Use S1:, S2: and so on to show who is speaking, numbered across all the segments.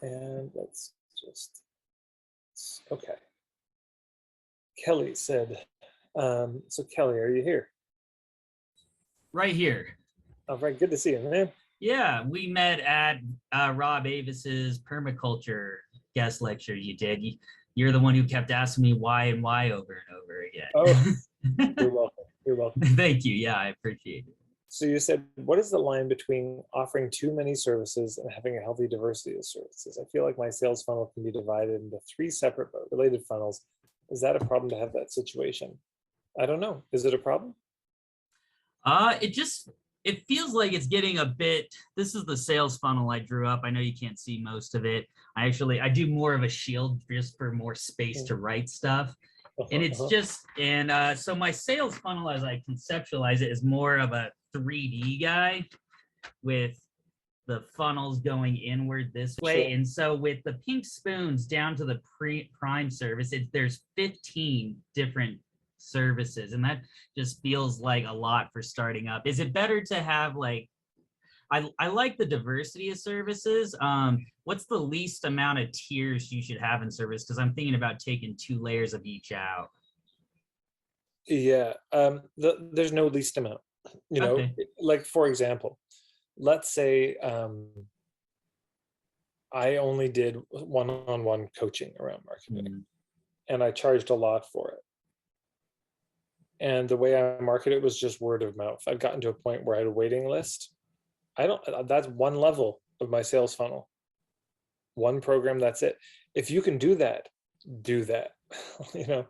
S1: And let's just, okay. Kelly said, so Kelly, are you here?
S2: Right here.
S1: All right, good to see you, man.
S2: Yeah, we met at Rob Avis's permaculture guest lecture you did. You're the one who kept asking me why and why over and over
S1: Oh,
S2: again.
S1: you're welcome. You're welcome.
S2: Thank you. Yeah, I appreciate it.
S1: So you said, what is the line between offering too many services and having a healthy diversity of services? I feel like my sales funnel can be divided into 3 separate but related funnels. Is that a problem to have that situation? I don't know. Is it a problem?
S2: It feels like it's getting a bit. This is the sales funnel I drew up. I know you can't see most of it. I do more of a shield just for more space to write stuff. And it's just, and so my sales funnel, as I conceptualize it, is more of a 3D guy with the funnels going inward this way. Sure. And so with the pink spoons down to the prime service, there's 15 different services, and that just feels like a lot for starting up. Is it better to have like, I like the diversity of services. What's the least amount of tiers you should have in service? Because I'm thinking about taking 2 layers of each out.
S1: Yeah, there's no least amount. You know, okay. Like for example, let's say I only did one-on-one coaching around marketing, and I charged a lot for it. And the way I market it was just word of mouth. I've gotten to a point where I had a waiting list. That's one level of my sales funnel. One program, that's it. If you can do that, do that. You know,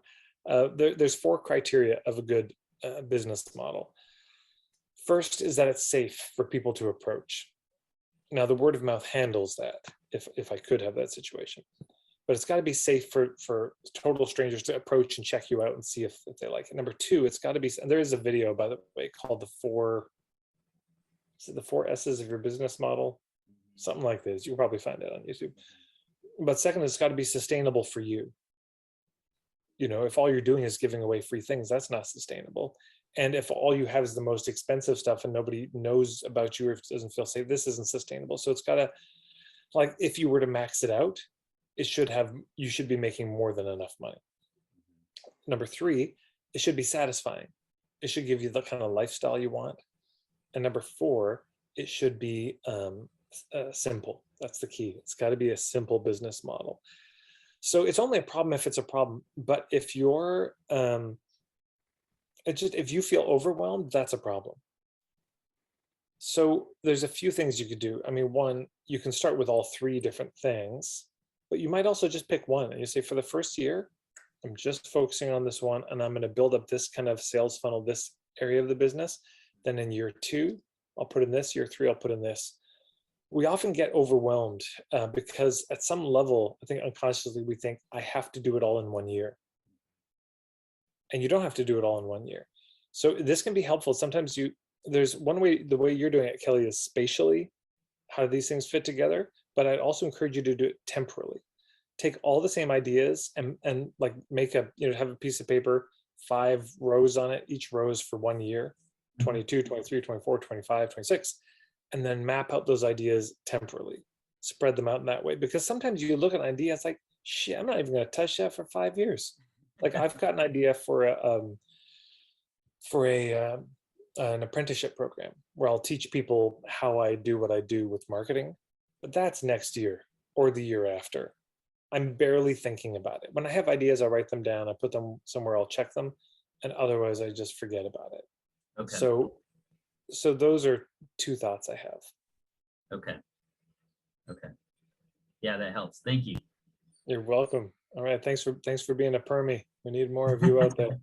S1: there's 4 criteria of a good business model. First is that it's safe for people to approach. Now, the word of mouth handles that, if I could have that situation. But it's got to be safe for total strangers to approach and check you out and see if they like it. Number 2, it's got to be, and there is a video, by the way, called the 4 S's of your business model, something like this. You'll probably find it on YouTube. But second, it's got to be sustainable for you. You know, if all you're doing is giving away free things, that's not sustainable. And if all you have is the most expensive stuff and nobody knows about you or if it doesn't feel safe, this isn't sustainable. So it's got to, like, if you were to max it out, you should be making more than enough money. Number 3, it should be satisfying. It should give you the kind of lifestyle you want. And number 4, it should be simple. That's the key. It's got to be a simple business model. So it's only a problem if it's a problem. But if you're, if you feel overwhelmed, that's a problem. So there's a few things you could do. I mean, 1, you can start with all 3 different things. But you might also just pick one and you say, for the first year, I'm just focusing on this one and I'm going to build up this kind of sales funnel, this area of the business. Then in year 2, I'll put in this, year 3, I'll put in this. We often get overwhelmed because at some level, I think unconsciously, we think I have to do it all in 1 year. And you don't have to do it all in 1 year. So this can be helpful. Sometimes there's one way, the way you're doing it, Kelly, is spatially, how do these things fit together? But I'd also encourage you to do it temporally. Take all the same ideas and like make have a piece of paper, 5 rows on it. Each row is for 1 year, 22, 23, 24, 25, 26, and then map out those ideas temporally. Spread them out in that way. Because sometimes you look at an idea, it's like, shit, I'm not even going to touch that for 5 years. Like I've got an idea for an apprenticeship program where I'll teach people how I do what I do with marketing. But that's next year or the year after. I'm barely thinking about it. When I have ideas, I write them down, I put them somewhere, I'll check them, and otherwise I just forget about it. Okay. So those are 2 thoughts I have.
S2: Okay. Yeah, that helps. Thank you.
S1: You're welcome. All right. Thanks for being a permie. We need more of you out there.